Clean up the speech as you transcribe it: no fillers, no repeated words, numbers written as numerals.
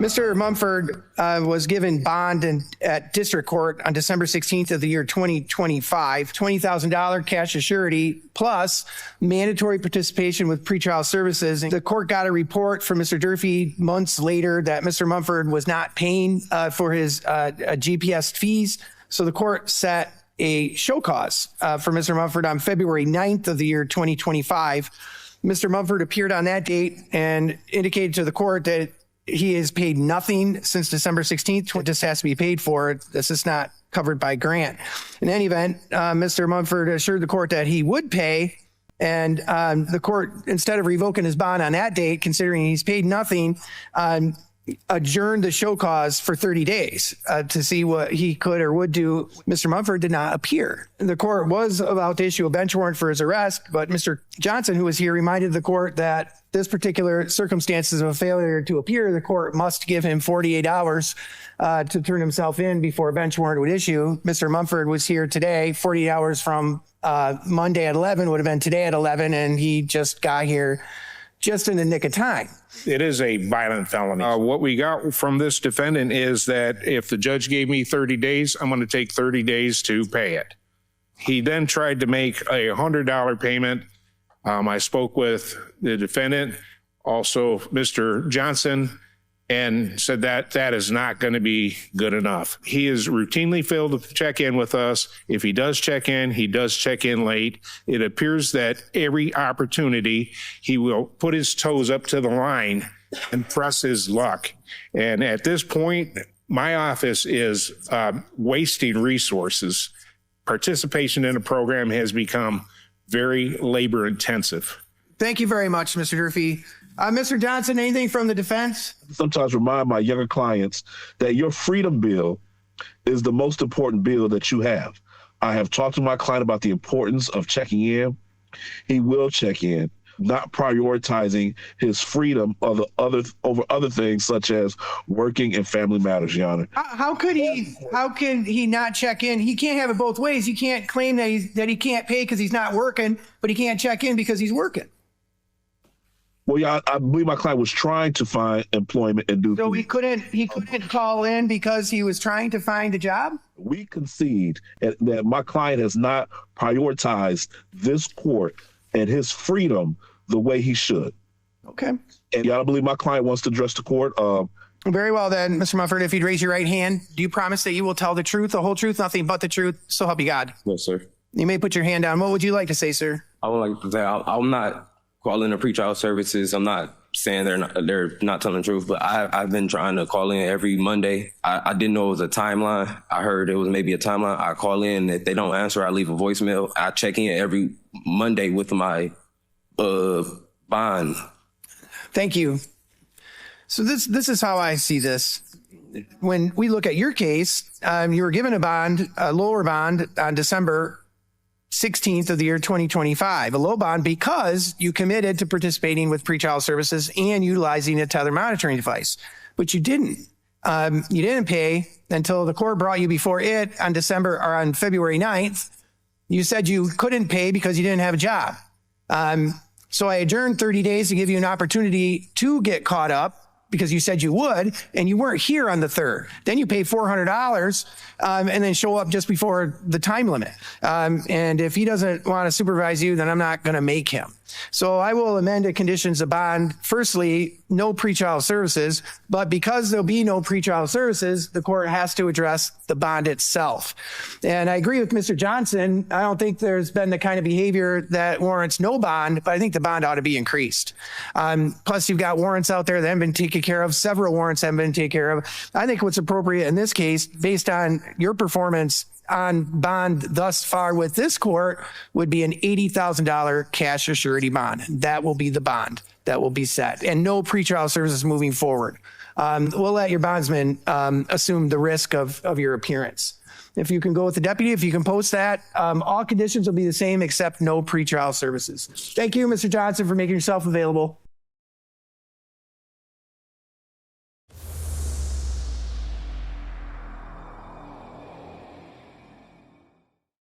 Mr. Mumford was given bond at district court on December 16th of the year 2025, $20,000 cash assurity plus mandatory participation with pretrial services. And the court got a report from Mr. Durfee months later that Mr. Mumford was not paying for his GPS fees. So the court set a show cause for Mr. Mumford on February 9th of the year 2025. Mr. Mumford appeared on that date and indicated to the court that he has paid nothing since December 16th. This has to be paid for. This is not covered by grant. In any event, Mr. Mumford assured the court that he would pay, and the court, instead of revoking his bond on that date, considering he's paid nothing, adjourned the show cause for 30 days to see what he could or would do. Mr. Mumford did not appear. The court was about to issue a bench warrant for his arrest, but Mr. Johnson, who was here, reminded the court that this particular circumstances of a failure to appear, the court must give him 48 hours to turn himself in before a bench warrant would issue. Mr. Mumford was here today, 48 hours from Monday at 11, would have been today at 11, and he just got here just in the nick of time. It is a violent felony. What we got from this defendant is that if the judge gave me 30 days, I'm going to take 30 days to pay it. He then tried to make a $100 payment. I spoke with the defendant, also Mr. Johnson, and said that that is not going to be good enough. He has routinely failed to check in with us. If he does check in, he does check in late. It appears that every opportunity he will put his toes up to the line and press his luck. And at this point, my office is wasting resources. Participation in the program has become very labor intensive. Thank you very much, Mr. Durfee. Mr. Johnson, anything from the defense? Sometimes remind my younger clients that your freedom bill is the most important bill that you have. I have talked to my client about the importance of checking in. He will check in, not prioritizing his freedom over other things such as working and family matters, Your Honor. How can he not check in? He can't have it both ways. He can't claim that he can't pay because he's not working, but he can't check in because he's working. Well, yeah, I believe my client was trying to find employment and do. So he couldn't call in because he was trying to find a job? We concede that my client has not prioritized this court and his freedom the way he should. Okay. And I believe my client wants to address the court. Very well then, Mr. Mumford, if you'd raise your right hand, do you promise that you will tell the truth, the whole truth, nothing but the truth, so help you God? Yes, sir. You may put your hand down. What would you like to say, sir? I would like to say I'm not calling the pretrial services. I'm not saying they're not telling the truth, but I've been trying to call in every Monday. I didn't know it was a timeline. I heard it was maybe a timeline. I call in. If they don't answer, I leave a voicemail. I check in every Monday with my bond. Thank you. So this is how I see this. When we look at your case, you were given a lower bond on December 16th of the year 2025, a low bond because you committed to participating with pretrial services and utilizing a tether monitoring device, but you didn't. You didn't pay until the court brought you before it on February 9th. You said you couldn't pay because you didn't have a job. So I adjourned 30 days to give you an opportunity to get caught up because you said you would, and you weren't here on the 3rd. Then you pay $400 and then show up just before the time limit. And if he doesn't want to supervise you, then I'm not going to make him. So I will amend the conditions of bond. Firstly, no pretrial services, but because there'll be no pretrial services, the court has to address the bond itself. And I agree with Mr. Johnson. I don't think there's been the kind of behavior that warrants no bond, but I think the bond ought to be increased. Plus, you've got warrants out there that haven't been taken care of. Several warrants haven't been taken care of. I think what's appropriate in this case, based on your performance on bond thus far with this court, would be an $80,000 cash or surety bond. That will be the bond that will be set, and no pretrial services moving forward. We'll let your bondsman assume the risk of your appearance. If you can go with the deputy, if you can post that, all conditions will be the same except no pretrial services. Thank you, Mr. Johnson, for making yourself available.